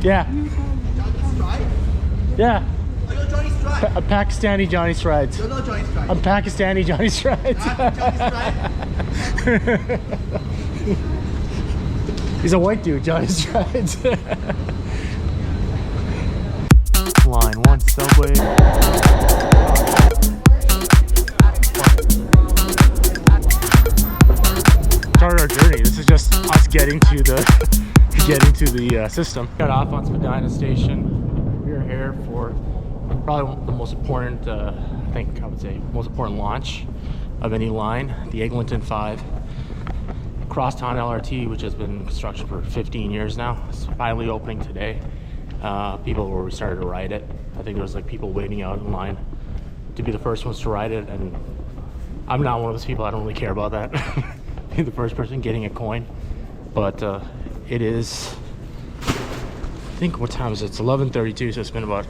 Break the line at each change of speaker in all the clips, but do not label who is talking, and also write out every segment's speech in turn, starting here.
Yeah.
Johnny Stride?
Yeah.
Oh, you're Johnny Stride?
A Pakistani Johnny Strides.
You're not Johnny Stride.
I'm Pakistani Johnny Strides.
Johnny Stride?
He's a white dude, Johnny Strides. Line 1 subway. Started our journey. This is just us getting to the system. Got off on Spadina station. We're here for probably the most important, I would say, most important launch of any line, the Eglinton Crosstown LRT, which has been in construction for 15 years now. It's finally opening today. People were started to ride it. I think there was like people waiting out in line to be the first ones to ride it, and I'm not one of those people. I don't really care about that. Be the first person getting a coin, but it is, I think, what time is it? It's 11:32, so it's been about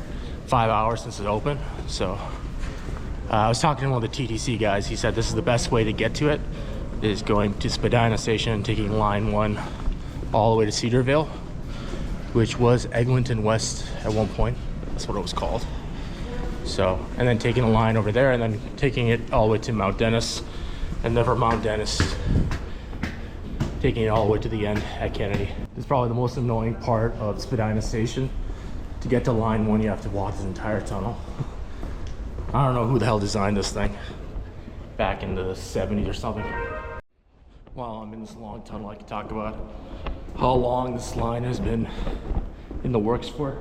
5 hours since it opened. So I was talking to one of the TTC guys. He said this is the best way to get to it, is going to Spadina station and taking line 1 all the way to Cedarvale, which was Eglinton West at one point. That's what it was called. So, and then taking a line over there and then taking it all the way to Mount Dennis, and then from Mount Dennis taking it all the way to the end at Kennedy. It's probably the most annoying part of Spadina station. To get to line 1, you have to walk this entire tunnel. I don't know who the hell designed this thing back in the 70s or something. While I'm in this long tunnel, I can talk about how long this line has been in the works for.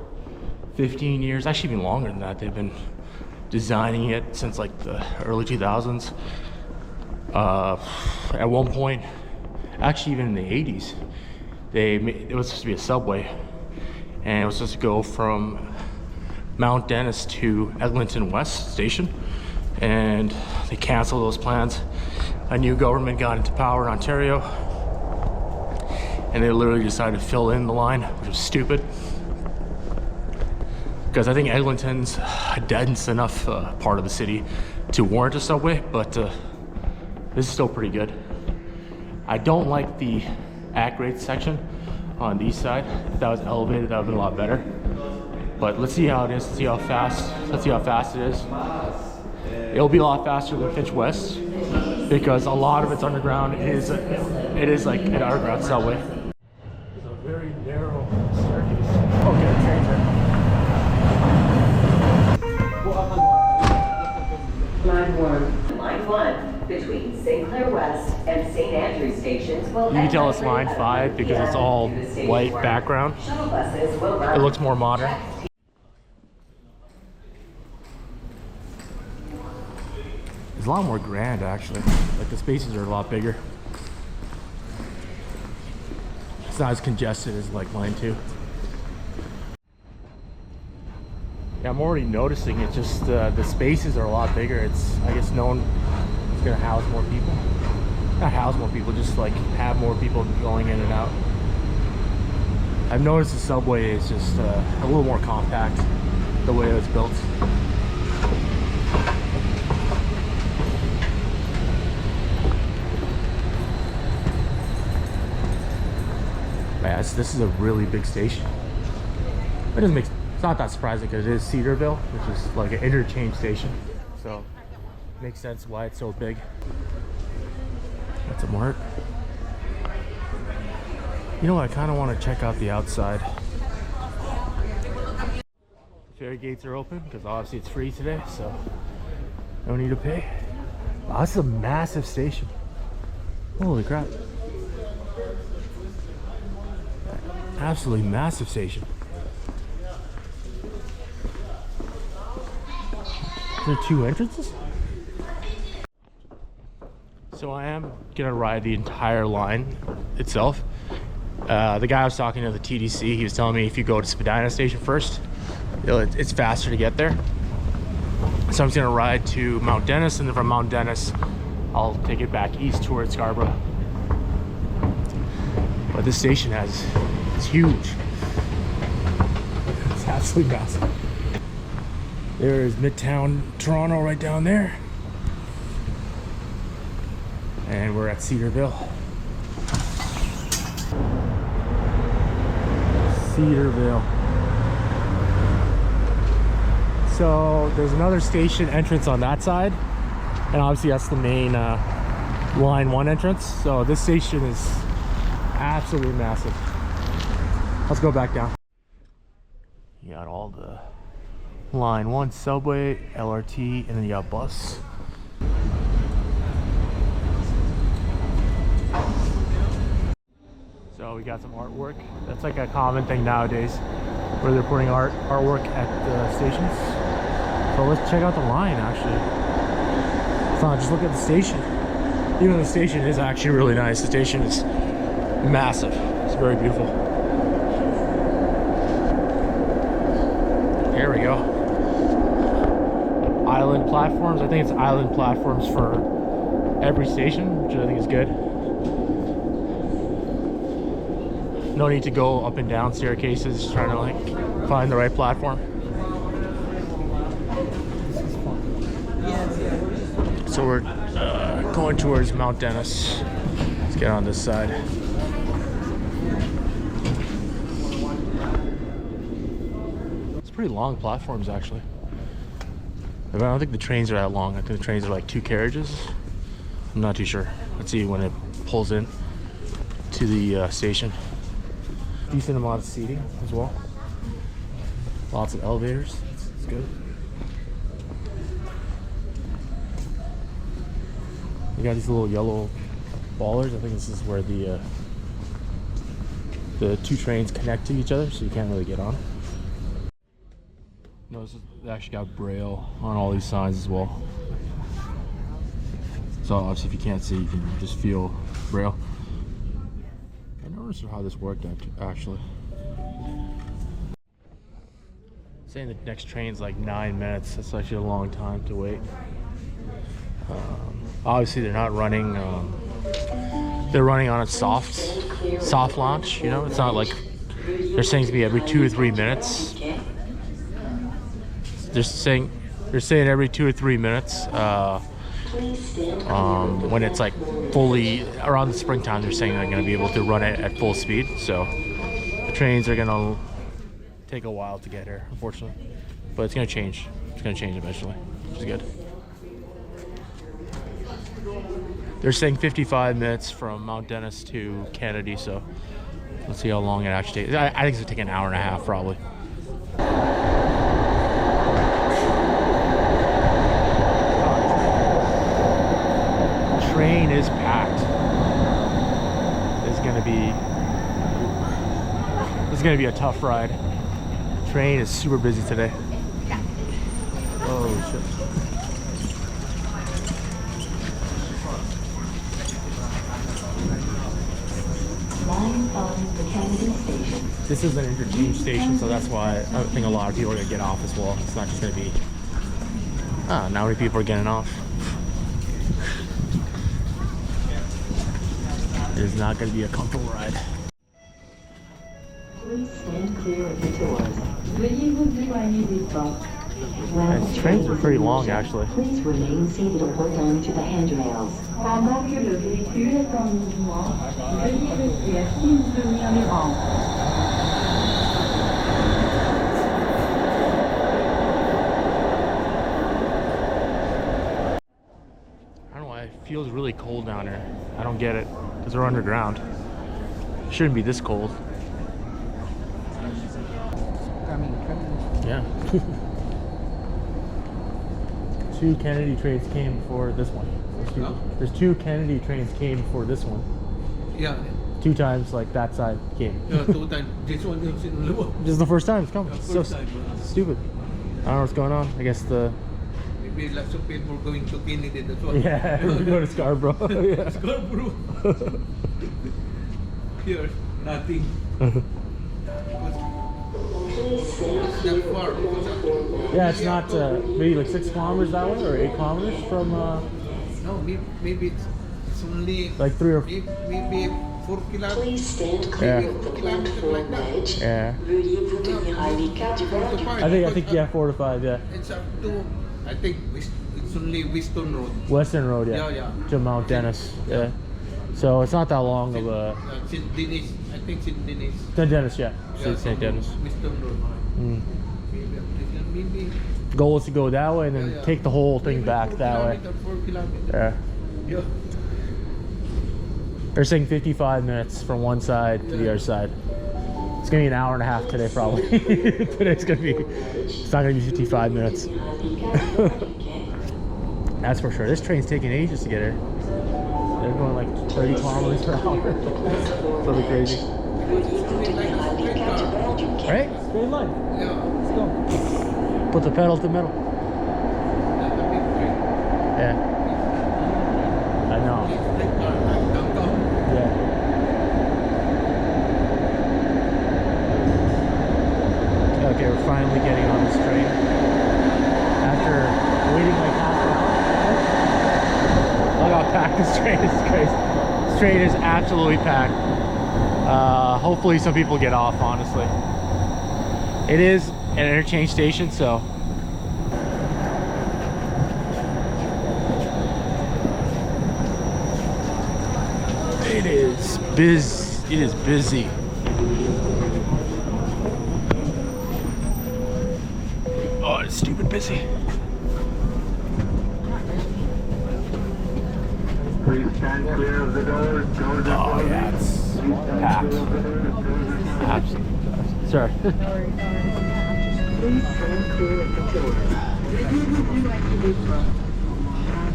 15 years, actually even longer than that. They've been designing it since like the early 2000s. At one point, actually even in the 80s, it was supposed to be a subway, and it was supposed to go from Mount Dennis to Eglinton West station, and they canceled those plans. A new government got into power in Ontario, and they literally decided to fill in the line, which was stupid, because I think Eglinton's a dense enough part of the city to warrant a subway, but this is still pretty good. I don't like the act rate section on the east side. If that was elevated, that would have been a lot better. But let's see how it is. Let's see how fast it is. It'll be a lot faster than Finch West because a lot of it's underground. It is like an underground subway. It's a very narrow staircase. Okay, train there.
Line 1 between St. Clair West and St. Andrews stations will.
You can tell it's line 5 because it's all white background. It looks more modern. It's a lot more grand actually. Like the spaces are a lot bigger. It's not as congested as like line 2. Yeah, I'm already noticing it. Just the spaces are a lot bigger. It's, I guess, known it's gonna house more people. Not house more people, just like have more people going in and out. I've noticed the subway is just a little more compact the way it's built. Yeah, this is a really big station. It doesn't make, it's not that surprising because it is Cedarvale, which is like an interchange station. So it makes sense why it's so big. That's a mark. You know what, I kind of want to check out the outside. The ferry gates are open because obviously it's free today, so no need to pay. Wow, this is a massive station. Holy crap. Absolutely massive station. Is there 2 entrances? So I am gonna ride the entire line itself. The guy I was talking to, the TDC, he was telling me if you go to Spadina station first, it's faster to get there. So I'm just gonna ride to Mount Dennis, and then from Mount Dennis, I'll take it back east towards Scarborough. But this station it's huge. It's absolutely massive. There is Midtown Toronto right down there. And we're at Cedarvale. Cedarvale. So there's another station entrance on that side, and obviously that's the main line 1 entrance. So this station is absolutely massive. Let's go back down. You got all the line 1 subway, LRT, and then you got bus. So we got some artwork. That's like a common thing nowadays, where they're putting artwork at the stations. So let's check out the line. Actually, it's not just look at the station. Even though the station is actually really nice, the station is massive. It's very beautiful. Here we go. Island platforms. I think it's island platforms for every station, which I think is good. No need to go up and down staircases trying to like find the right platform. So we're going towards Mount Dennis. Let's get on this side. It's pretty long platforms actually. I don't think the trains are that long. I think the trains are like 2 carriages. I'm not too sure. Let's see when it pulls in to the station. Decent amount of seating as well. Lots of elevators. It's good. You got these little yellow ballers. I think this is where the 2 trains connect to each other, so you can't really get on. Notice they actually got braille on all these signs as well. So obviously if you can't see, you can just feel braille. I never sure how this worked actually. Saying the next train's like 9 minutes. That's actually a long time to wait. Obviously they're not running. They're running on a soft launch. You know, it's not like they're saying to be every 2 or 3 minutes. They're saying every 2 or 3 minutes. When it's like fully around the springtime, they're saying they're going to be able to run it at full speed. So the trains are going to take a while to get here, unfortunately, but it's going to change. It's going to change eventually, which is good. They're saying 55 minutes from Mount Dennis to Kennedy, so let's see how long it actually takes. I think it's going to take an hour and a half probably. Train is packed. This is gonna be a tough ride. Train is super busy today. Oh shit. This is an interchange station, so that's why I think a lot of people are gonna get off as well. It's not just gonna be now many people are getting off. It is not going to be a comfortable ride.
Please stand clear of the doors.
And trains are pretty long, actually.
Please remain seated or hold on to the handrails.
Pendant que le véhicule est en mouvement, veuillez rester assis ou tenir les rangs.
I don't know why it feels really cold down here. I don't get it, because they're underground. It shouldn't be this cold. Yeah. 2 Kennedy trains came before this one. There's 2 Kennedy trains came before this one.
Yeah.
2 times like that side came.
Yeah, 2 times. This one is in the
This is the first time it's coming.
Yeah,
It's so
first time.
stupid. I don't know what's going on. I guess the
Maybe lots of people going to Kennedy, that's why.
yeah, we go to Scarborough. Yeah.
Scarborough. Here, nothing. It's not far.
Yeah, it's not maybe like 6 kilometers that way or 8 kilometers from
No, maybe it's only
like 3 or
maybe 4 kilometers.
Please stand clear
Yeah.
of the platform edge.
yeah.
Veuillez vous tenir à l'écart du bord du
I think yeah, 4 to 5, yeah.
It's up to, I think it's only Western Road.
Western Road, yeah.
Yeah.
To Mount Dennis, yeah. So it's not that long of a
St. Denis, I think St. Denis.
St. Dennis, yeah.
Yeah,
St. Dennis.
Western Road.
Mm.
Maybe
Goal is to go that way and then take the whole thing back that way.
4 kilometers.
Yeah.
Yeah.
They're saying 55 minutes from one side to the other side. It's gonna be an hour and a half today, probably. Today's gonna be, it's not gonna be 55 minutes. That's for sure. This train's taking ages to get here. They're going like 30 kilometers per hour. It's really crazy. Right? Straight line.
Yeah.
Let's go. Put the pedal to the metal.
That's a big train.
Yeah. I know.
Downtown.
Yeah. Okay, we're finally getting on this train. After waiting like half an hour. Look how packed this train is, crazy. This train is absolutely packed. Hopefully some people get off, honestly. It is an interchange station, so. It is busy. Oh, it's stupid busy.
Please stand clear of the doors. Doors are
Oh yeah, it's packed. Absolutely. Sorry.
Please stand clear of the doors.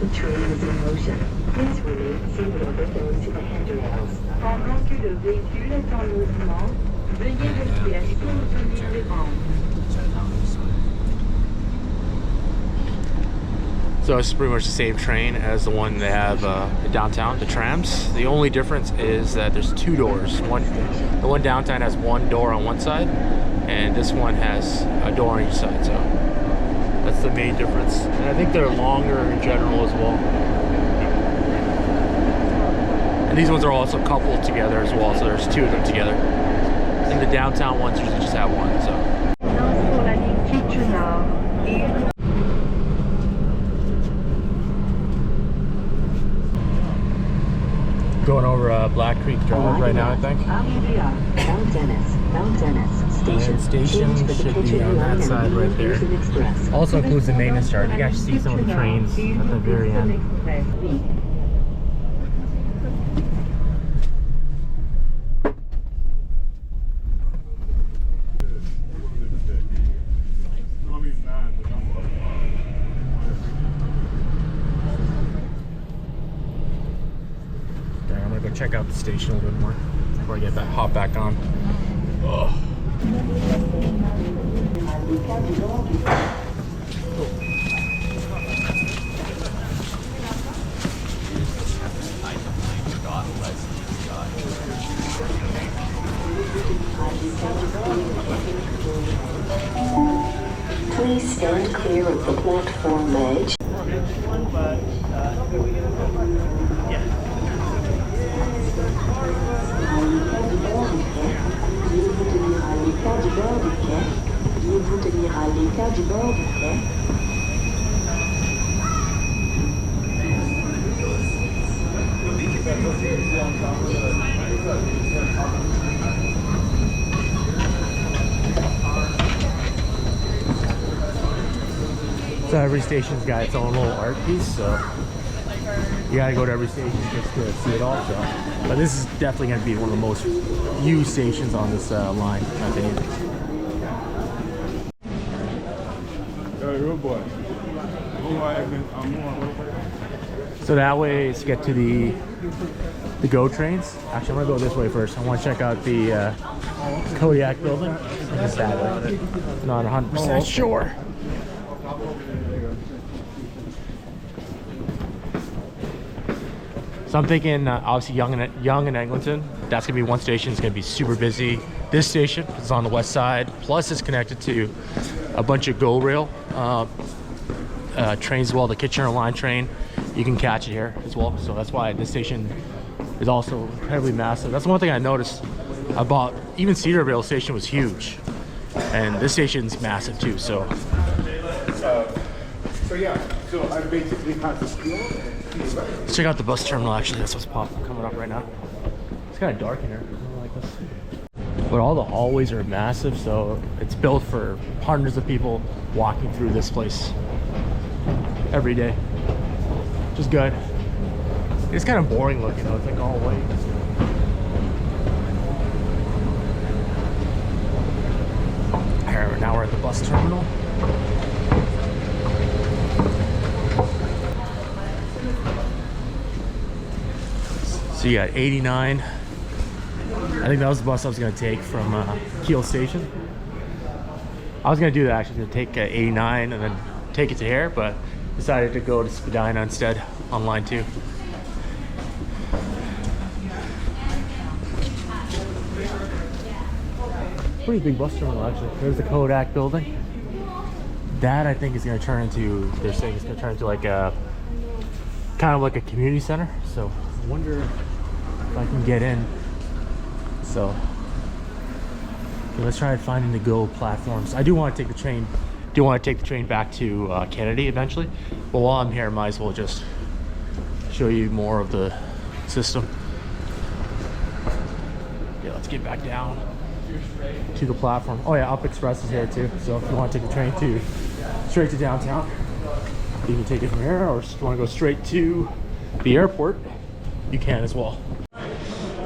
The train is in motion. Please remain seated or return to the handrails.
Pendant que le véhicule est en mouvement, veuillez rester assis au milieu des rampes.
So it's pretty much the same train as the one they have downtown, the trams. The only difference is that there's two doors. The one downtown has one door on one side, and this one has a door on each side. So that's the main difference. And I think they're longer in general as well. And these ones are also coupled together as well, so there's two of them together. I think the downtown ones usually just have one. So.
Sur la ligne Kitchener et
Going over Black Creek Drive right now, I think.
Mount Dennis Station.
And station should be on that side right there. Also includes the maintenance chart. You guys see some of the trains at the very end. I'm gonna go check out the station a little bit more before I get that hop back on. Ugh.
Please stand clear of the platform edge. Veuillez-vous tenir à l'écart du bord du quai.
So every station's got its own little art piece, so you gotta go to every station just to see it all. So, but this is definitely gonna be one of the most used stations on this line, I think. So that way is to get to the GO trains. Actually, I'm gonna go this way first. I want to check out the Kodiak building. I think it's that way. Not 100% sure. So I'm thinking obviously Young and Eglinton. That's gonna be one station. It's gonna be super busy. This station is on the west side. Plus, it's connected to a bunch of GO rail trains as well. The Kitchener line train, you can catch it here as well. So that's why this station is also incredibly massive. That's one thing I noticed about even Cedarvale station was huge, and this station's massive too. So
yeah, so I basically have to feel.
let's check out the bus terminal. Actually, that's what's coming up right now. It's kind of dark in here. I don't like this. But all the hallways are massive, so it's built for hundreds of people walking through this place every day. Which is good. It's kind of boring looking though, it's like all white. Here, now we're at the bus terminal. So you got 89. I think that was the bus I was going to take from Kiel Station. I was going to do that actually, to take 89 and then take it to here, but decided to go to Spadina instead on line 2. Pretty big bus terminal actually. There's the Kodak building. That I think is going to turn into, they're saying it's going to turn into like a kind of like a community center. So I wonder if I can get in. So okay, let's try finding the GO platforms. I do want to take the train. Do want to take the train back to Kennedy eventually. But while I'm here, might as well just show you more of the system. Yeah, let's get back down to the platform. Oh yeah, Up Express is here too. So if you want to take the train to straight to downtown, you can take it from here, or if you want to go straight to the airport, you can as well.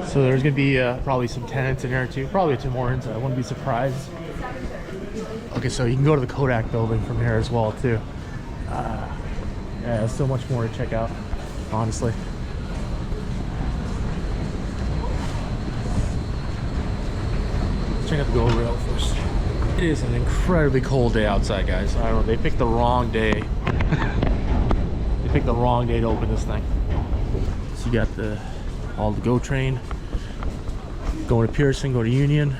So there's gonna be probably some tenants in there too, probably Tim Hortons. I wouldn't be surprised. Okay, so you can go to the Kodak building from here as well too. Yeah, there's so much more to check out, honestly. Check out the GO rail first. It is an incredibly cold day outside, guys. I don't know, they picked the wrong day. They picked the wrong day to open this thing. So you got all the GO train going to Pearson, go to Union.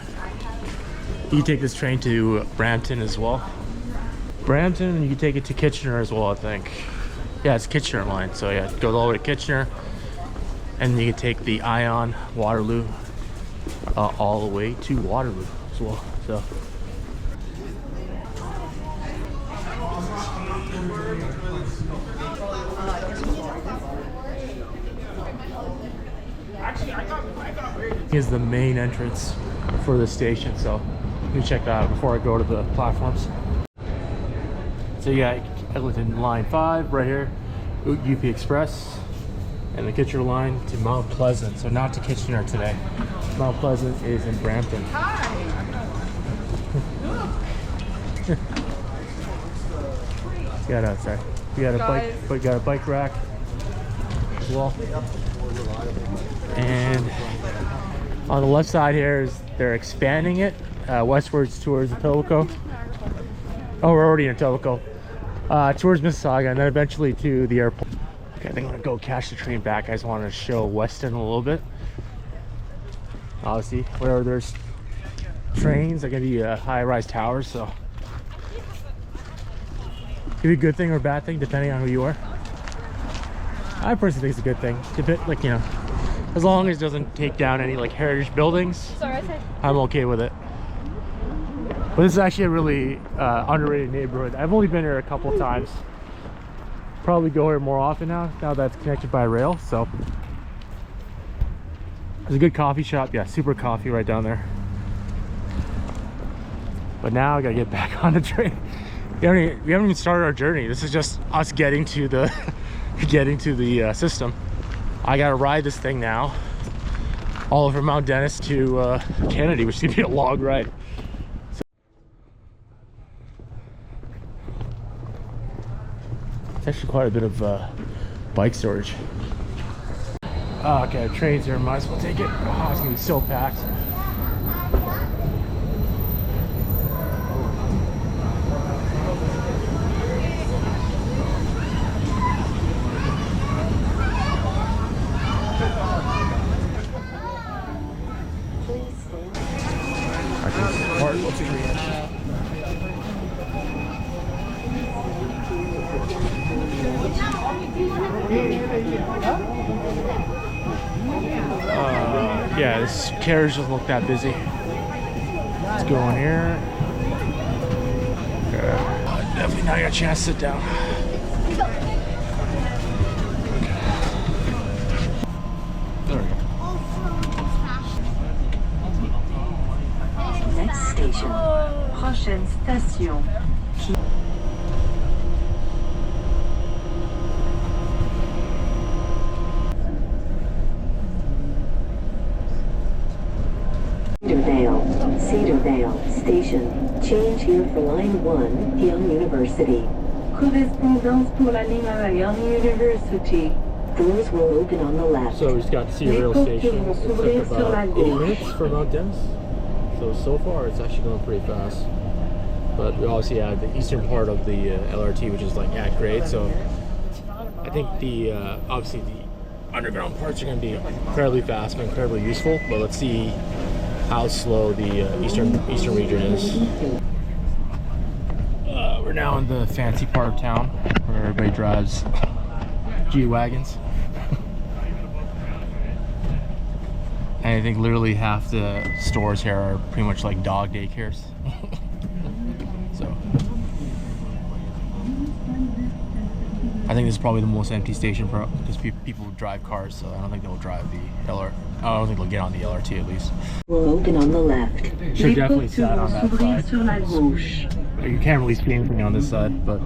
You can take this train to Brampton as well. Brampton, and you can take it to Kitchener as well, I think. Yeah, it's Kitchener line. So yeah, go all the way to Kitchener, and you can take the Ion Waterloo all the way to Waterloo as well. So is the main entrance for the station, so let me check that out before I go to the platforms. So you got Eglinton line 5 right here, UP Express, and the Kitchener line to Mount Pleasant. So not to Kitchener today. Mount Pleasant is in Brampton. You got a bike rack as well. And on the left side here is they're expanding it westwards towards Etobicoke. Oh, we're already in Etobicoke. Towards Mississauga, and then eventually to the airport. Okay, I think I'm gonna go catch the train back. I just wanted to show Weston a little bit. Obviously, wherever there's trains, they're gonna be high-rise towers, so could be a good thing or a bad thing depending on who you are. I personally think it's a good thing. It's a bit like, you know, as long as it doesn't take down any like heritage buildings, I'm okay with it. But this is actually a really underrated neighborhood. I've only been here a couple times. Probably go here more often now that it's connected by rail. So there's a good coffee shop. Yeah, Super Coffee right down there. But now I gotta get back on the train. We haven't even started our journey. This is just us getting to the system. I gotta ride this thing now all over Mount Dennis to Kennedy, which is gonna be a long ride. So it's actually quite a bit of bike storage. Okay, trains here, might as well take it. Oh, it's gonna be so packed. Yeah, this carriage doesn't look that busy. Let's go in here. Definitely not got a chance to sit down. There we go.
station. Prochaine station.
Cedarvale Station. Change here for line 1, Young University.
Correspondance pour la ligne à Young University.
Doors will open on the left.
So we just got to Cedarvale Station. It took about 8 minutes for Mount Dennis. So far it's actually going pretty fast. But we obviously have the eastern part of the LRT, which is like at grade. So I think the obviously the underground parts are going to be incredibly fast and incredibly useful. But let's see how slow the eastern region is. We're now in the fancy part of town where everybody drives G-Wagons. And I think literally half the stores here are pretty much like dog daycares. So I think this is probably the most empty station because people drive cars, so I don't think they'll drive the LRT. I don't think they'll get on the LRT at least.
Will open on the left.
Should definitely sat on that side. You can't really see anything on this side, but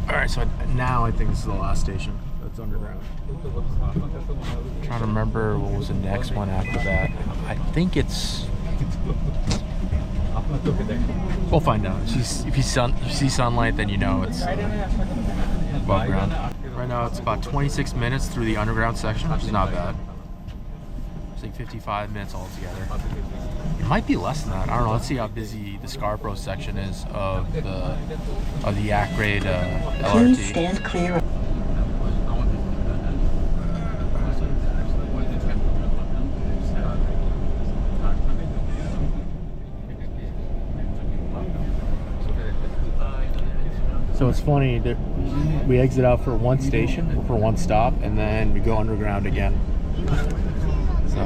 Alright, so now I think this is the last station that's underground. I'm trying to remember what was the next one after that. I think it's... We'll find out. If you see sunlight, then you know it's above ground. Right now it's about 26 minutes through the underground section, which is not bad. It's like 55 minutes altogether. It might be less than that. I don't know. Let's see how busy the Scarborough section is of the at-grade LRT.
Please stand clear.
So it's funny that we exit out for one station, for one stop, and then we go underground again. So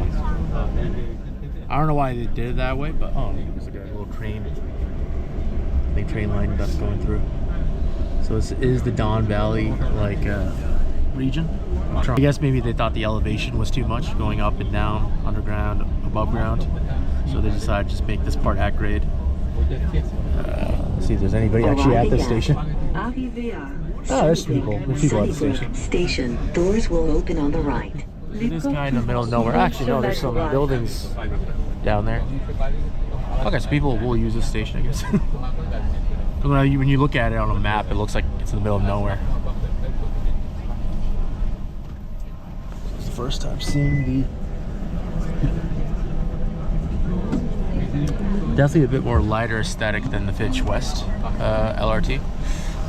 I don't know why they did it that way, but oh, there's like a little train, I think train line that's going through. So this is the Don Valley like region. I guess maybe they thought the elevation was too much, going up and down, underground, above ground. So they decided to just make this part at grade. Let's see if there's anybody actually at this station. Oh, there's people. There's people at the station.
Station. Doors will open on the right.
It is kind of in the middle of nowhere. Actually, no, there's some buildings down there. Okay, so people will use this station, I guess. When you look at it on a map, it looks like it's in the middle of nowhere. It's the first time seeing the... Definitely a bit more lighter aesthetic than the Fitch West LRT.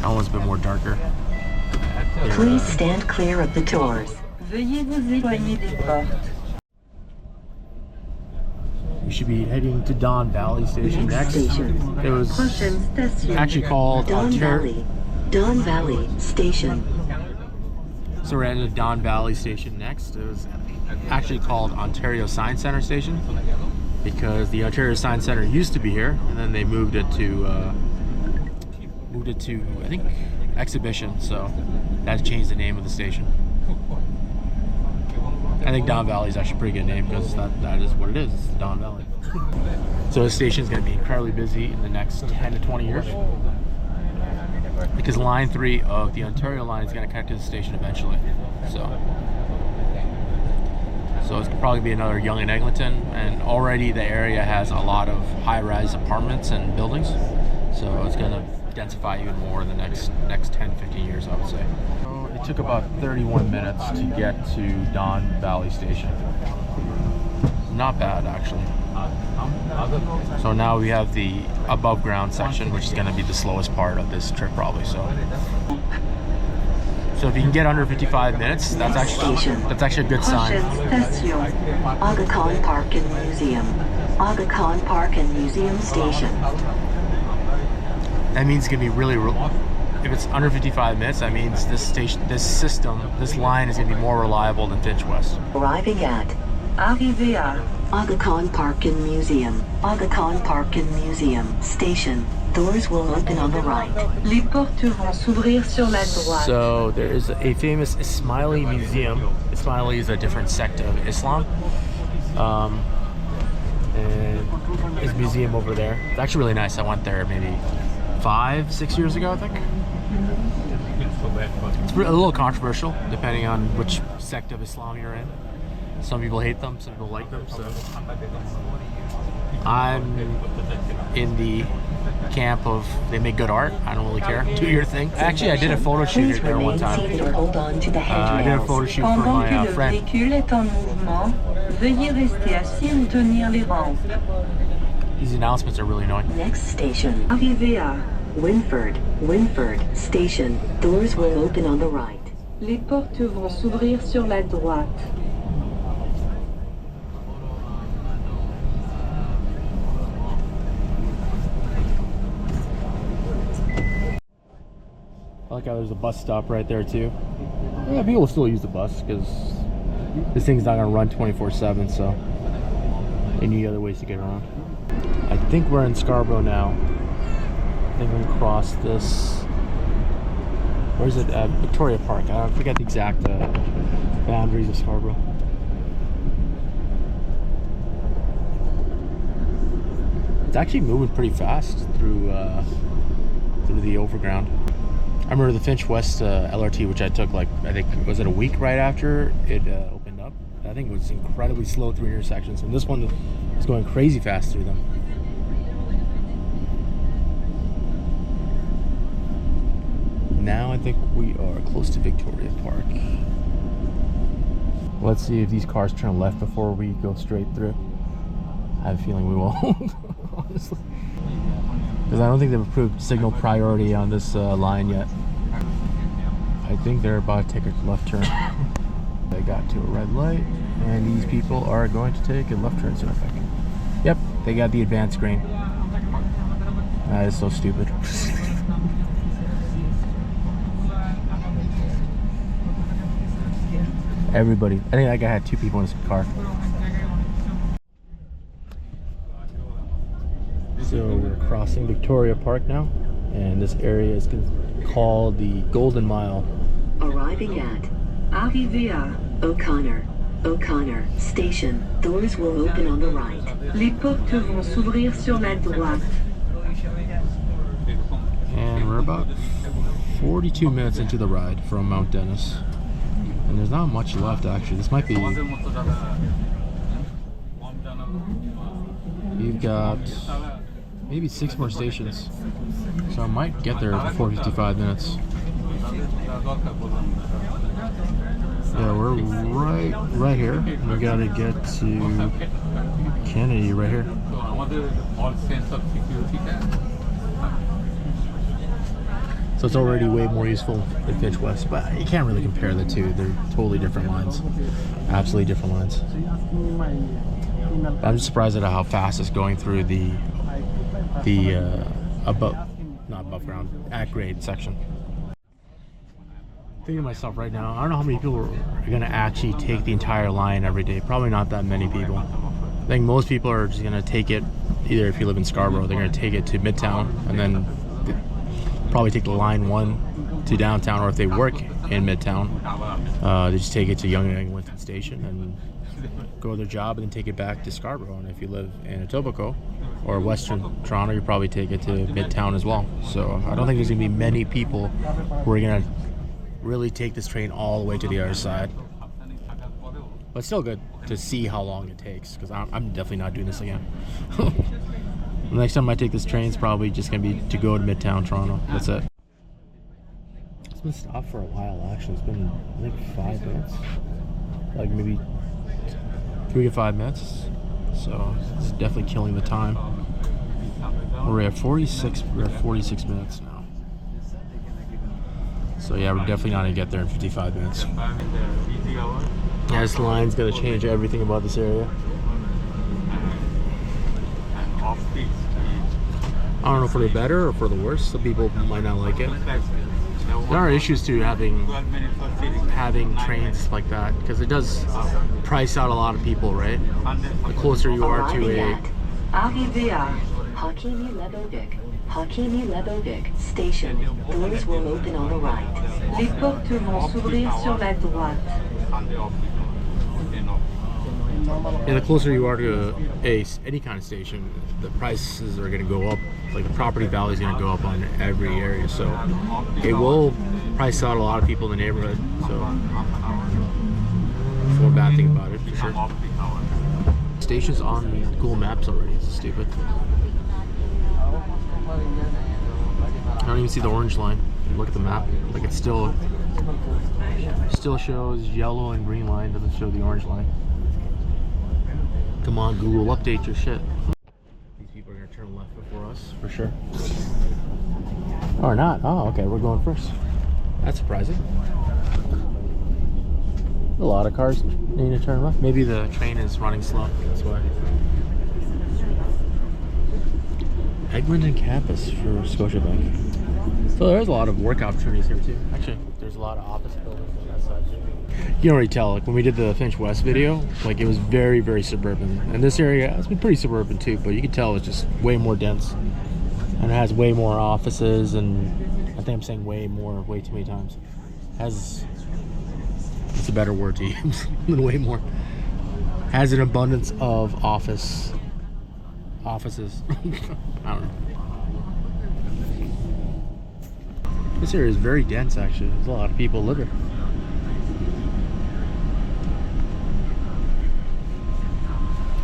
That one's a bit more darker.
Please stand clear of the doors.
Veuillez vous éloigner des portes.
We should be heading to Don Valley Station next.
Station.
It was
Prochaine station.
actually called
Don Valley Station.
So we're heading to Don Valley Station next. It was actually called Ontario Science Center Station because the Ontario Science Center used to be here, and then they moved it to I think Exhibition. So that changed the name of the station. I think Don Valley is actually a pretty good name because that is what it is. It's Don Valley. So the station is going to be incredibly busy in the next 10 to 20 years because line 3 of the Ontario line is going to connect to the station eventually. So it's probably be another Yonge and Eglinton, and already the area has a lot of high-rise apartments and buildings. So it's going to densify even more in the next 10, 15 years, I would say. It took about 31 minutes to get to Don Valley Station. Not bad, actually. So now we have the above ground section, which is going to be the slowest part of this trip, probably. So if you can get under 55 minutes, that's actually a good sign.
Aga Khan Park and Museum. Aga Khan Park and Museum Station.
That means it's going to be really. If it's under 55 minutes, that means this line is going to be more reliable than Fitch West.
Arriving at
Arrivé à
Aga Khan Park and Museum. Aga Khan Park and Museum Station. Doors will open on the right.
Les portes vont s'ouvrir sur la droite.
So there is a famous Ismaili museum. Ismaili is a different sect of Islam. And his museum over there. It's actually really nice. I went there maybe 5-6 years ago, I think. It's a little controversial depending on which sect of Islam you're in. Some people hate them, some people like them. So I'm in the camp of they make good art. I don't really care. Do your thing. Actually, I did a photo shoot there one time.
Hold on to the
I did a photo shoot for my friend.
véhicule est en mouvement, veuillez rester assis ou tenir les rampes.
These announcements are really annoying.
Next station,
Arrivée à
Winford Station. Doors will open on the right.
Les portes vont s'ouvrir sur la droite.
I like how there's a bus stop right there too. Yeah, people will still use the bus because this thing's not gonna run 24/7, so they need other ways to get around. I think we're in Scarborough now. I think we can cross this. Where's it? Victoria Park. I forget the exact boundaries of Scarborough. It's actually moving pretty fast through the overground. I remember the Finch West LRT, which I took, like, I think, was it a week right after it opened up? I think it was incredibly slow through intersections, and this one is going crazy fast through them. Now I think we are close to Victoria Park. Let's see if these cars turn left before we go straight through. I have a feeling we won't, honestly. Because I don't think they've approved signal priority on this line yet. I think they're about to take a left turn. They got to a red light, and these people are going to take a left turn soon, I think. Yep, they got the advanced green. That is so stupid. Everybody. I think that guy had 2 people in his car. So we're crossing Victoria Park now, and this area is called the Golden Mile.
Arriving at
Arrivée à
O'Connor Station. Doors will open on the right.
Les portes vont s'ouvrir sur la droite.
And we're about 42 minutes into the ride from Mount Dennis. And there's not much left, actually. This might be... You've got maybe 6 more stations. So I might get there before 55 minutes. Yeah, we're right here. We gotta get to Kennedy right here. So it's already way more useful than Finch West, but you can't really compare the two. They're totally different lines. Absolutely different lines. I'm just surprised at how fast it's going through the not above ground, at grade section. Thinking to myself right now, I don't know how many people are going to actually take the entire line every day. Probably not that many people. I think most people are just going to take it, either if you live in Scarborough, they're going to take it to Midtown and then probably take the line 1 to downtown, or if they work in Midtown, they just take it to Yonge and Eglinton Station and go to their job and then take it back to Scarborough. And if you live in Etobicoke or Western Toronto, you probably take it to Midtown as well. So I don't think there's going to be many people who are going to really take this train all the way to the other side. But still good to see how long it takes, because I'm definitely not doing this again. The next time I take this train is probably just going to be to go to Midtown Toronto. That's it. It's been stopped for a while, actually. It's been, I think, 5 minutes. Like maybe 3 to 5 minutes. So it's definitely killing the time. We're at 46 minutes now. So yeah, we're definitely not going to get there in 55 minutes. Yeah, this line's going to change everything about this area. I don't know for the better or for the worse. Some people might not like it. There are issues to having trains like that, because it does price out a lot of people, right? The closer you are to a...
Arrivée à
Hakimi Lebovic Station. Doors will open on the right.
Les portes vont s'ouvrir sur la droite.
And the closer you are to any kind of station, the prices are going to go up. Like the property value is going to go up on every area, so it will price out a lot of people in the neighborhood. So, that's one bad thing about it for sure. Stations on Google Maps already. This is stupid. I don't even see the orange line. Look at the map. Like it still shows yellow and green line. Doesn't show the orange line. Come on, Google, update your shit. These people are gonna turn left before us for sure. Or not? Oh, okay. We're going first. That's surprising. A lot of cars need to turn left. Maybe the train is running slow. That's why. Eglinton campus for Scotiabank. So there's a lot of work opportunities here too. Actually, there's a lot of office buildings on that side too. You can already tell, like when we did the Finch West video, like it was very, very suburban. And this area has been pretty suburban too, but you can tell it's just way more dense. And it has way more offices, and I think I'm saying way too many times. Has, it's a better word to use than way more. Has an abundance of offices. I don't know. This area is very dense actually. There's a lot of people live here.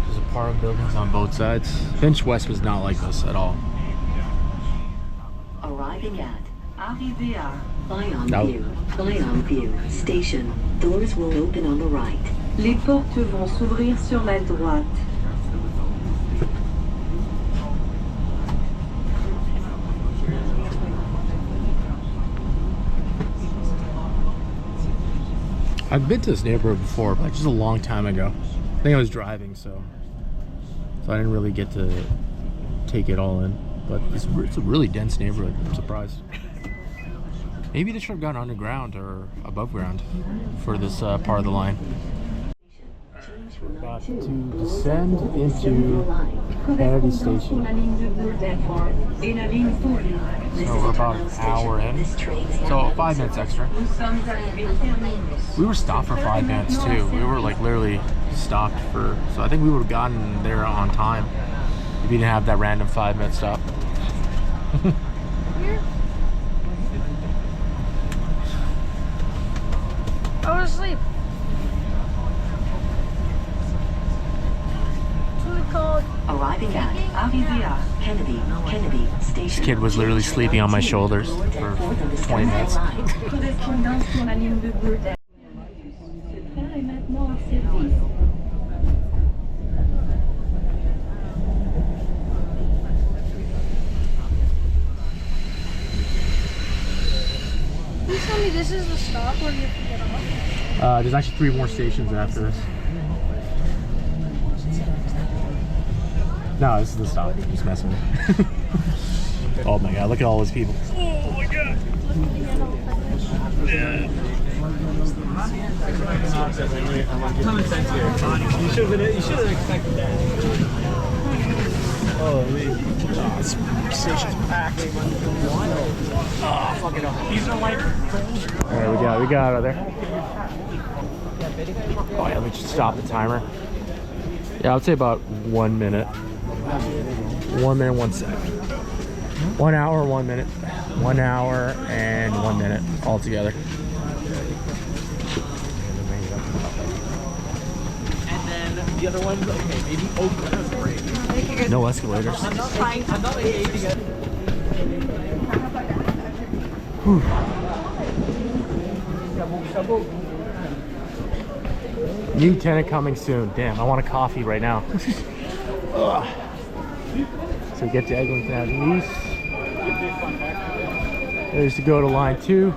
There's apartment buildings on both sides. Finch West was not like this at all.
Arriving at Bayonne View Station. Doors will open on the right.
Les portes vont s'ouvrir sur la droite.
I've been to this neighborhood before, but just a long time ago. I think I was driving, so I didn't really get to take it all in. But it's a really dense neighborhood. I'm surprised. Maybe they should have gone underground or above ground for this part of the line. We're about to descend into Kennedy Station. So we're about an hour in. So 5 minutes extra. We were stopped for 5 minutes too. We were like literally stopped for, so I think we would have gotten there on time if we didn't have that random 5-minute stop.
I was asleep.
Arriving at Kennedy Station.
This kid was literally sleeping on my shoulders for 20 minutes.
Correspondance sur la ligne de bleu. Ce train est maintenant en service.
Please tell me this is the stop where you have to get off.
There's actually 3 more stations after this. No, this is the stop. Just messing with me. Oh my god, look at all those people. Oh my god.
You should have expected that. This station's packed. Oh, fucking hell. These are like...
Alright, we got out of there. Oh yeah, let me just stop the timer. Yeah, I would say about 1 minute. 1 minute, 1 second. 1 hour, 1 minute. 1 hour and 1 minute all together.
And then the other one's okay, maybe over.
No escalators.
I'm not like together.
New tenant coming soon. Damn, I want a coffee right now. So we get to Eglinton Avenue East. There's to go to line 2.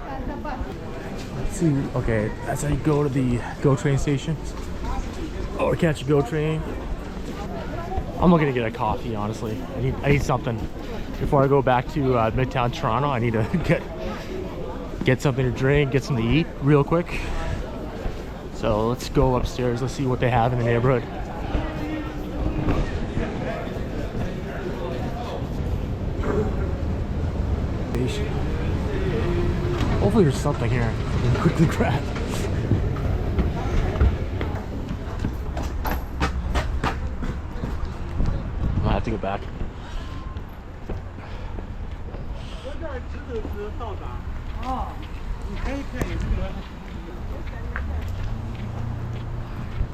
Let's see. Okay, that's how you go to the GO train station. Or catch a GO train. I'm looking to get a coffee, honestly. I need something before I go back to Midtown Toronto. I need to get something to drink, get something to eat real quick. So let's go upstairs. Let's see what they have in the neighborhood. Hopefully there's something here I can quickly grab. gonna have to go back.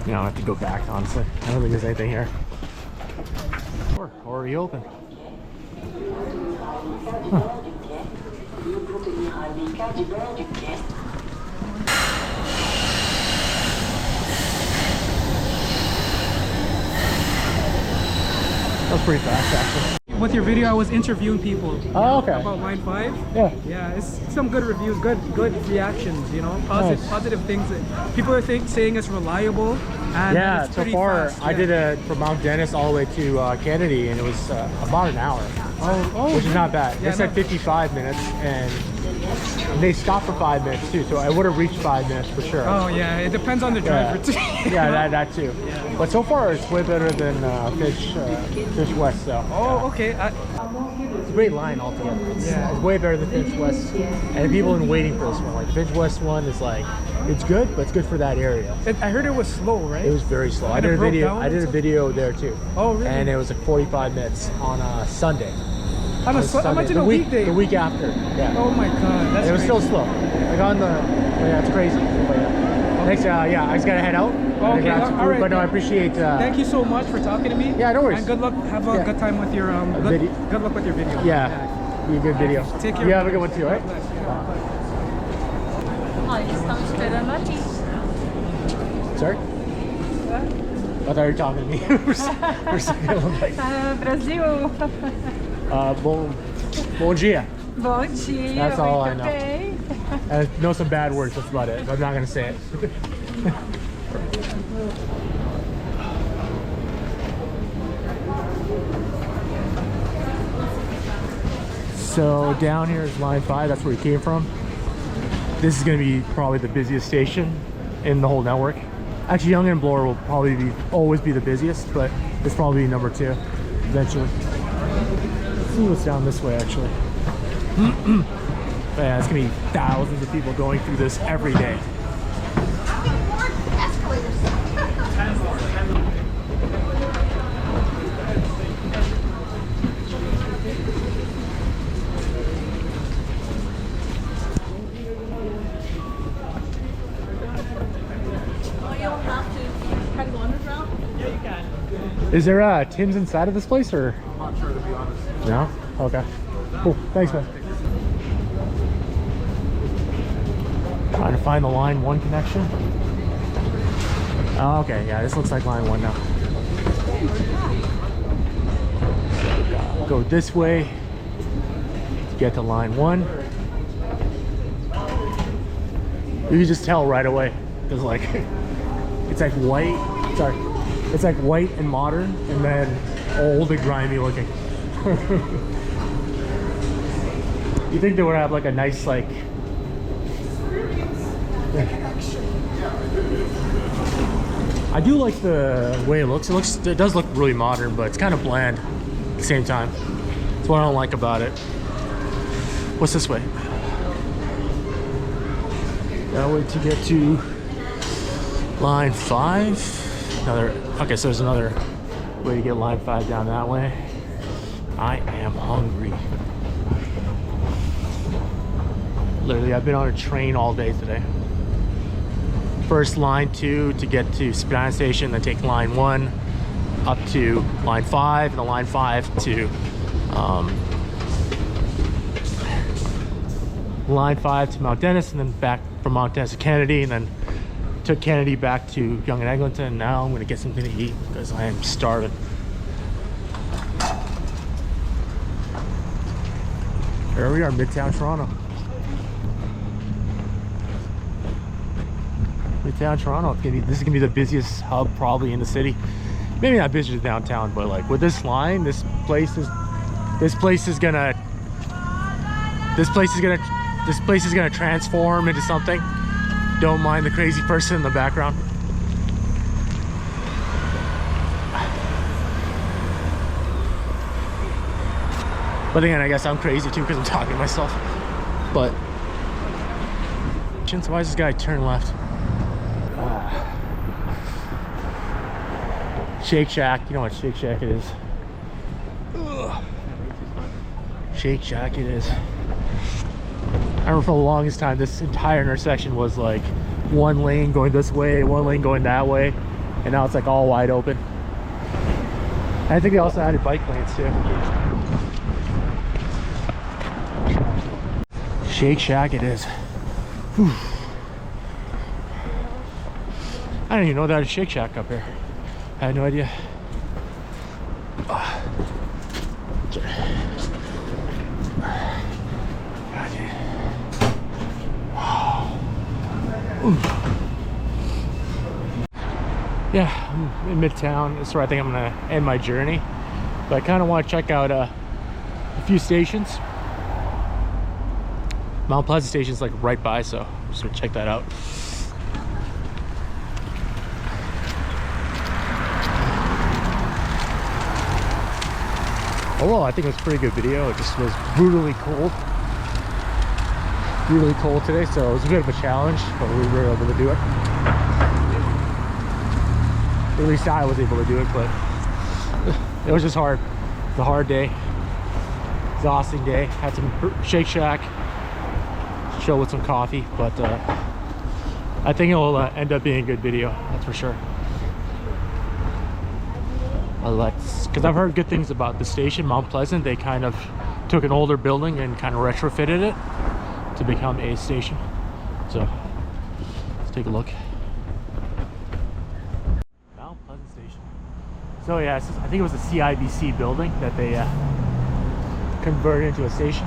Yeah, I'll have to go back, honestly. I don't think there's anything here. Or already open. Huh. That was pretty fast, actually.
With your video, I was interviewing people.
Oh, okay.
About Line 5.
Yeah.
Yeah, it's some good reviews, good reactions, you know,
Nice.
positive things. That people are saying it's reliable. And
Yeah,
it's
so
pretty
far
fast.
I did it from Mount Dennis all the way to Kennedy, and it was about an hour, which is not bad.
Yeah,
They said 55 minutes, and they stopped for 5 minutes too, so I would have reached 5 minutes for sure.
Oh yeah, it depends on the driver too.
Yeah, that too. But so far it's way better than Fish West, though.
Oh, okay.
It's a great line altogether. It's way better than Finch West, and people have been waiting for this one. Like Finch West one is like, it's good, but it's good for that area.
I heard it was slow, right?
It was very slow. I
And it
did a
broke
video.
down
I did a video there too.
Oh, really?
And it was like 45 minutes on a Sunday.
On a Imagine a weekday.
The week after. Yeah.
Oh my god, that's
And it was
crazy.
still slow. Like on the, yeah, it's crazy. But yeah. Thanks. Yeah, I just gotta head out.
Okay,
Grab some
all
food,
right.
But no, I appreciate.
Thank you so much for talking to me.
Yeah, no worries.
And good luck. Have a good time with your good luck with your video.
Yeah, be a good video.
Take care.
You have a good one too, right?
Olha, estamos esperando aqui.
Sorry? I thought you were talking to me. For a second, I was like,
Brasil.
bon dia.
Bom dia.
That's all I
muito
know.
bem.
I know some bad words, that's about it. I'm not gonna say it. So down here is line 5, that's where we came from. This is gonna be probably the busiest station in the whole network. Actually, Yonge and Bloor will probably always be the busiest, but it's probably number 2 eventually. Let's see what's down this way actually. But yeah, it's gonna be thousands of people going through this every day. Is there Tim's inside of this place, or? I'm not sure, to be honest. No? Okay. Cool. Thanks, man. Trying to find the line 1 connection. Oh, okay. Yeah, this looks like line 1 now. Go this way to get to line 1. You can just tell right away. There's like, it's like white. Sorry. It's like white and modern, and then old and grimy looking. You think they would have like a nice like... I do like the way it looks. It does look really modern, but it's kind of bland at the same time. That's what I don't like about it. What's this way? That way to get to line 5. Okay, so there's another way to get line 5 down that way. I am hungry. Literally, I've been on a train all day today. First line 2 to get to Spadina Station, then take line 1 up to line 5, and the line 5 to line 5 to Mount Dennis, and then back from Mount Dennis to Kennedy, and then took Kennedy back to Yonge and Eglinton, and now I'm gonna get something to eat because I am starving. Here we are, Midtown Toronto. Midtown Toronto. This is gonna be the busiest hub probably in the city. Maybe not busier than downtown, but like with this line, this place is gonna transform into something. Don't mind the crazy person in the background. But again, I guess I'm crazy too because I'm talking to myself. But why does this guy turn left? Shake Shack, you know what Shake Shack is. Shake Shack it is. I remember for the longest time this entire intersection was like one lane going this way, one lane going that way, and now it's like all wide open. And I think they also added bike lanes too. Shake Shack it is. Whew. I didn't even know there was a Shake Shack up here. I had no idea. Yeah, I'm in Midtown. That's where I think I'm gonna end my journey. But I kind of want to check out a few stations. Mount Pleasant Station's like right by, so I'm just gonna check that out. Although I think it was a pretty good video, it just was brutally cold. Really cold today, so it was a bit of a challenge, but we were able to do it. At least I was able to do it, but it was just hard. It was a hard day, exhausting day. Had some Shake Shack, chill with some coffee, but I think it will end up being a good video, that's for sure. Because I've heard good things about the station, Mount Pleasant. They kind of took an older building and kind of retrofitted it to become a station. So let's take a look. Mount Pleasant Station. So yeah, I think it was a CIBC building that they converted into a station.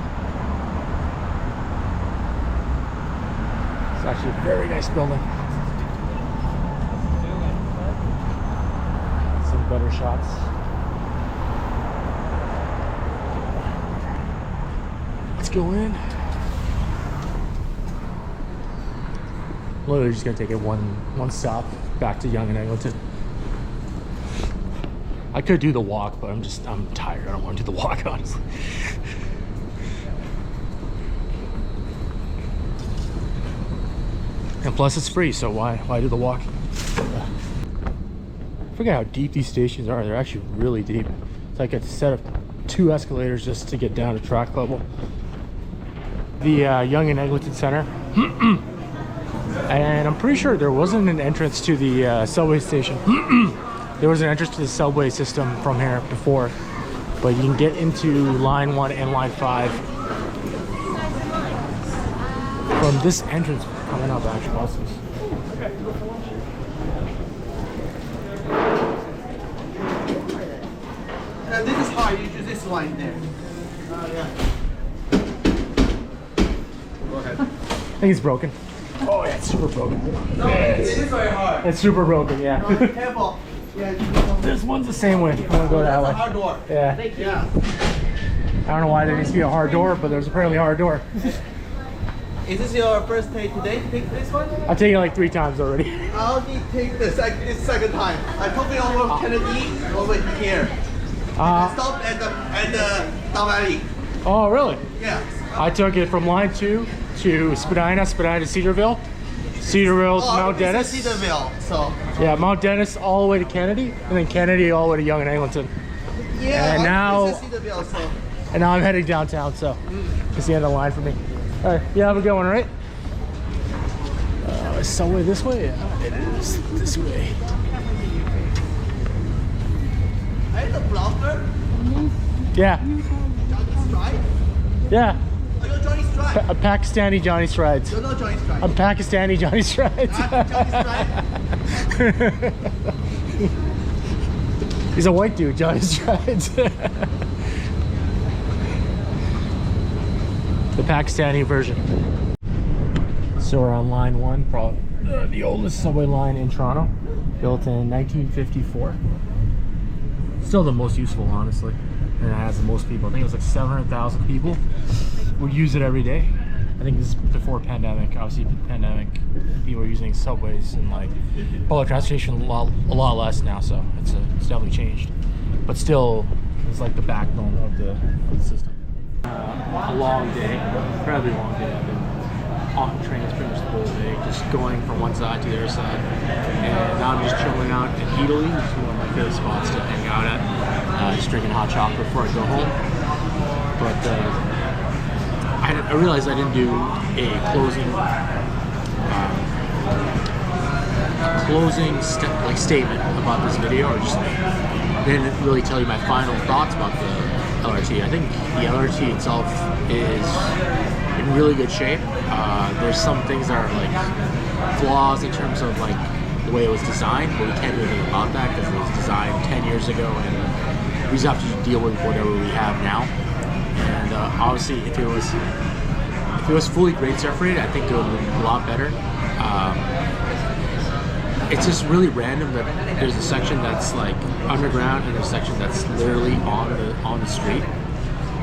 It's actually a very nice building. Some better shots. Let's go in. Literally just gonna take it one stop back to Yonge and Eglinton. I could do the walk, but I'm tired. I don't want to do the walk, honestly. And plus it's free, so why do the walk? I forget how deep these stations are. They're actually really deep. It's like a set of 2 escalators just to get down to track level. The Yonge and Eglinton Center. And I'm pretty sure there wasn't an entrance to the subway station. There was an entrance to the subway system from here before, but you can get into line 1 and line 5 from this entrance coming up, actually. Buses.
This is how you use this line there. Yeah. Go ahead.
I think it's broken. Oh yeah, it's super broken.
No, it is very hard.
It's super broken, yeah.
No, careful. Yeah,
This one's the same way. I'm gonna go that way.
a hard door.
Yeah.
Yeah.
I don't know why there needs to be a hard door, but there's apparently a hard door.
Is this your first day today to take this one?
I've taken it like 3 times already.
I only take this second time. I took it over Kennedy over here. I stopped at the Down Valley.
Oh, really?
Yeah.
I took it from line 2 to Spadina to Cedarvale. Cedarvale to Mount Dennis.
This is Cedarvale, so.
Yeah, Mount Dennis all the way to Kennedy, and then Kennedy all the way to Yonge and Eglinton.
Yeah.
And now-
This is Cedarvale, so.
And now I'm heading downtown, so it's the end of the line for me. All right, you have a good one, right? Is subway this way? Yeah, it is this way.
Are you the blogger?
Yeah,
Johnny Stride?
yeah.
Are you Johnny Stride?
A Pakistani Johnny Strides.
You're not Johnny Stride.
I'm Pakistani Johnny Strides.
Johnny Stride?
He's a white dude, Johnny Strides. The Pakistani version. So we're on line 1, probably the oldest subway line in Toronto, built in 1954. Still the most useful, honestly, and it has the most people. I think it was like 700,000 people would use it every day. I think this is before pandemic. Obviously, pandemic, people are using subways and like public transportation a lot less now, so it's definitely changed. But still, it's like the backbone of the system. A long day, incredibly long day. I've been on the trains pretty much the whole day, just going from one side to the other side. And now I'm just chilling out in Italy, which is one of my favorite spots to hang out at. Just drinking hot chocolate before I go home. But I realized I didn't do a closing statement about this video, or just didn't really tell you my final thoughts about the LRT. I think the LRT itself is in really good shape. There's some things that are like flaws in terms of like the way it was designed, but we can't do anything about that because it was designed 10 years ago, and we just have to deal with whatever we have now. And obviously, if it was fully grade separated, I think it would be a lot better. It's just really random that there's a section that's like underground and there's a section that's literally on the street.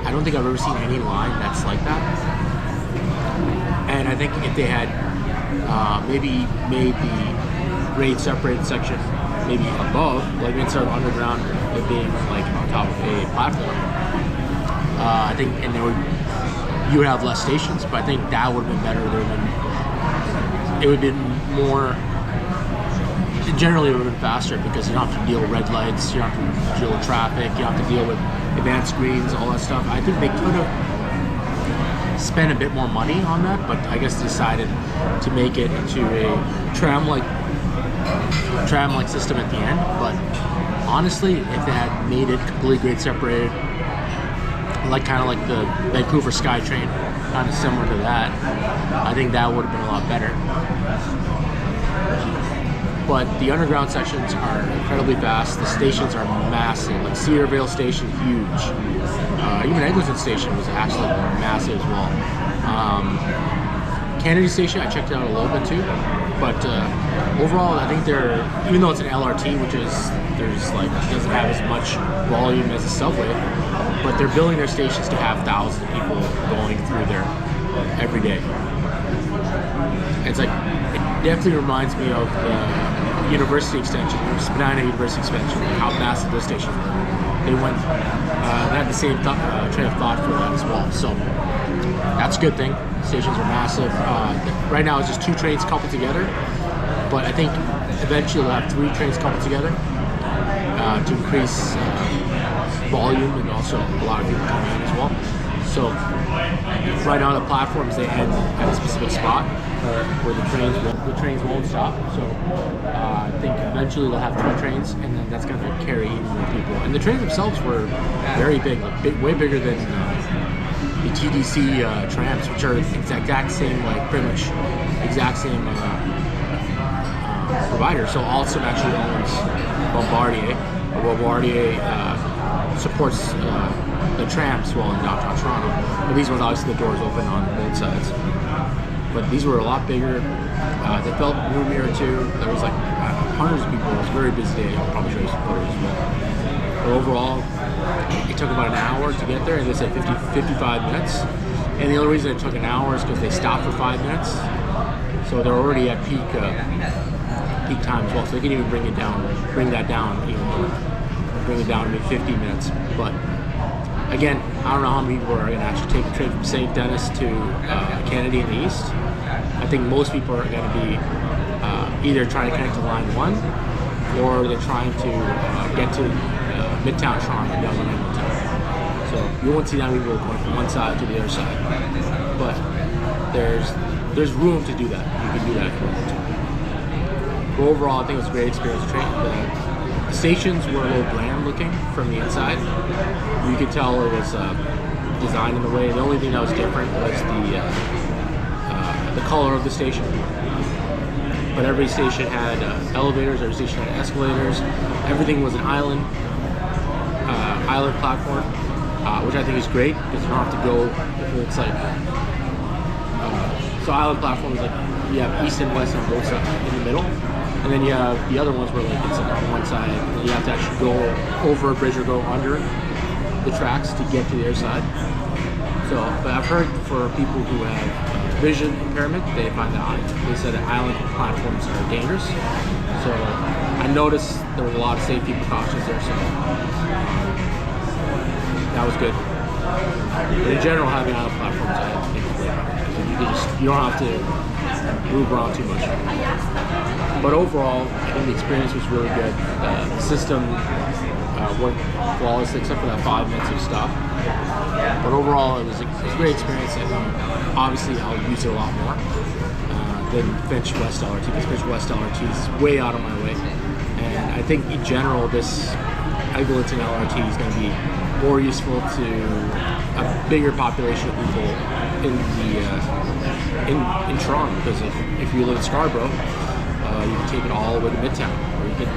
I don't think I've ever seen any line that's like that. And I think if they had maybe made the grade separated section maybe above, like instead of underground, it being like on top of a platform, I think, and you would have less stations, but I think that would have been better. It would have been more. Generally, it would have been faster because you don't have to deal with red lights, you don't have to deal with traffic, you don't have to deal with advanced screens, all that stuff. I think they could have spent a bit more money on that, but I guess decided to make it into a tram-like system at the end. But honestly, if they had made it completely grade separated, like kind of like the Vancouver SkyTrain, kind of similar to that, I think that would have been a lot better. But the underground sections are incredibly fast. The stations are massive. Like Cedarvale Station, huge. Even Eglinton Station was actually massive as well. Kennedy Station, I checked it out a little bit too. But overall, I think even though it's an LRT, which doesn't have as much volume as a subway, but they're building their stations to have thousands of people going through there every day. It's like, it definitely reminds me of the University Extension, Spadina University Extension, how massive those stations were. They had the same train of thought for that as well. So that's a good thing. Stations are massive. Right now it's just 2 trains coupled together, but I think eventually we'll have 3 trains coupled together to increase volume, and also a lot of people coming in as well. So right now the platforms, they end at a specific spot where the trains won't stop. So I think eventually they'll have 3 trains, and then that's going to carry even more people. And the trains themselves were very big, way bigger than the TDC trams, which are the exact same, like pretty much exact same provider. So Alstom actually owns Bombardier. Bombardier supports the trams while in downtown Toronto. But these ones, obviously the doors open on both sides. But these were a lot bigger. They felt roomier too. There was like hundreds of people. It was a very busy day. I'll probably show you some photos as well. But overall, it took about an hour to get there, and they said 55 minutes. And the only reason it took an hour is because they stopped for 5 minutes. So they're already at peak time as well. So they can even bring that down even more. Bring it down to maybe 50 minutes. But again, I don't know how many people are going to actually take the train from St. Denis to Kennedy in the east. I think most people are going to be either trying to connect to Line 1, or they're trying to get to Midtown Toronto and down to Eglinton. So you won't see that many people going from one side to the other side. But there's room to do that. You can do that if you want to. But overall, I think it was a great experience. The stations were a little bland looking from the inside. You could tell it was designed in the way. The only thing that was different was the color of the station. But every station had elevators, every station had escalators. Everything was an island platform, which I think is great because you don't have to go. It's like so island platforms, like you have east and west on both sides in the middle, and then you have the other ones where like it's like on one side, and then you have to actually go over a bridge or go under the tracks to get to the other side. So, but I've heard for people who have vision impairment, they find that they said that island platforms are dangerous. So I noticed there was a lot of safety precautions there, so that was good. But in general, having island platforms, I think is great. You don't have to move around too much. But overall, I think the experience was really good. The system
worked flawlessly except for that 5 minutes of stop. But overall, it was a great experience, and obviously I'll use it a lot more than Finch West LRT, because Finch West LRT is way out of my way. And I think in general, this Eglinton LRT is going to be more useful to a bigger population of people in Toronto, because if you live in Scarborough, you can take it all the way to Midtown, or you can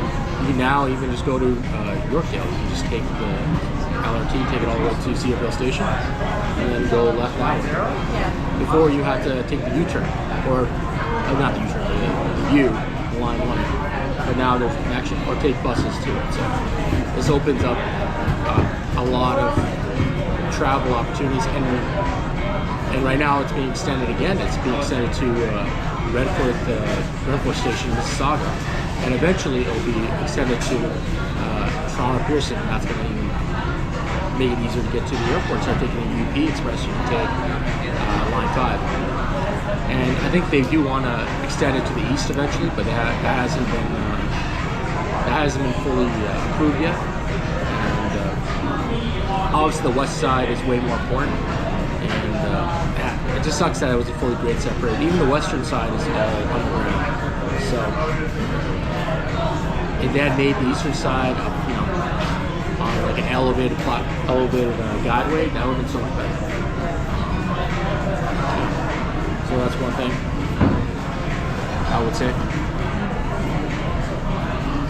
now even just go to Yorkdale. You can just take the LRT, take it all the way to Cedarvale station, and then go left that way. Before, you had to take the U-turn, or not the U-turn, the U, line 1. But now there's a connection, or take buses to it. So this opens up a lot of travel opportunities, and right now it's being extended again. It's being extended to Redford Station, Mississauga, and eventually it'll be extended to Toronto Pearson, and that's going to even make it easier to get to the airport. Instead of taking a UP Express, you can take Line 5. And I think they do want to extend it to the east eventually, but that hasn't been fully approved yet. And obviously the west side is way more important, and it just sucks that it was a fully grade separated. Even the western side is all underground. So if they had made the eastern side, on like an elevated guideway, that would have been so much better. So that's one thing I would say.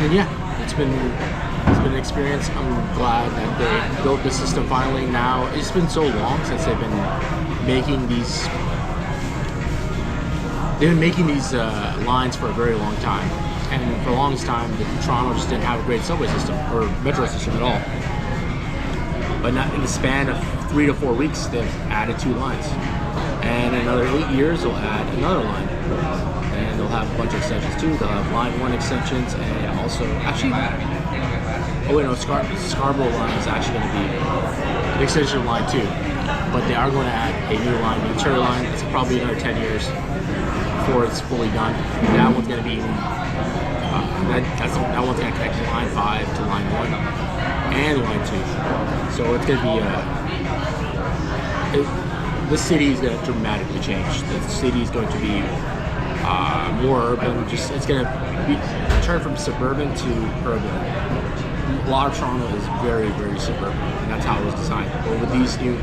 And yeah, it's been an experience. I'm glad that they built the system finally. Now it's been so long since they've been making these. They've been making these lines for a very long time, and for the longest time, Toronto just didn't have a great subway system or metro system at all. But not in the span of 3 to 4 weeks, they've added 2 lines. And in another 8 years, they'll add another line. And they'll have a bunch of extensions too. They'll have line 1 extensions, and also, actually, Scarborough line is actually going to be an extension of line 2. But they are going to add a new line, the Cherry line. It's probably another 10 years before it's fully done. That one's going to be, that one's going to connect line 5 to line 1 and line 2. So it's going to be the city is going to dramatically change. The city is going to be more urban. It's going to be turn from suburban to urban. A lot of Toronto is very, very suburban, and that's how it was designed. But with these new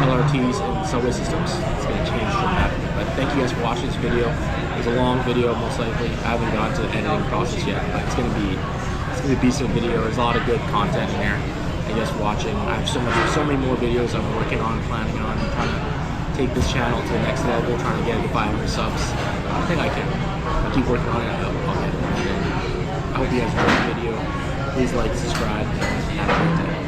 LRTs and subway systems, it's going to change dramatically. But thank you guys for watching this video. It was a long video, most likely. I haven't gotten to the editing process yet, but it's going to be a decent video. There's a lot of good content in there. Thank you guys for watching. I have so many more videos I'm working on, planning on, trying to take this channel to the next level, trying to get it to 500 subs. I think I can. I keep working on it. I'll get it. I hope you guys enjoyed the video. Please like, subscribe, and have a great day.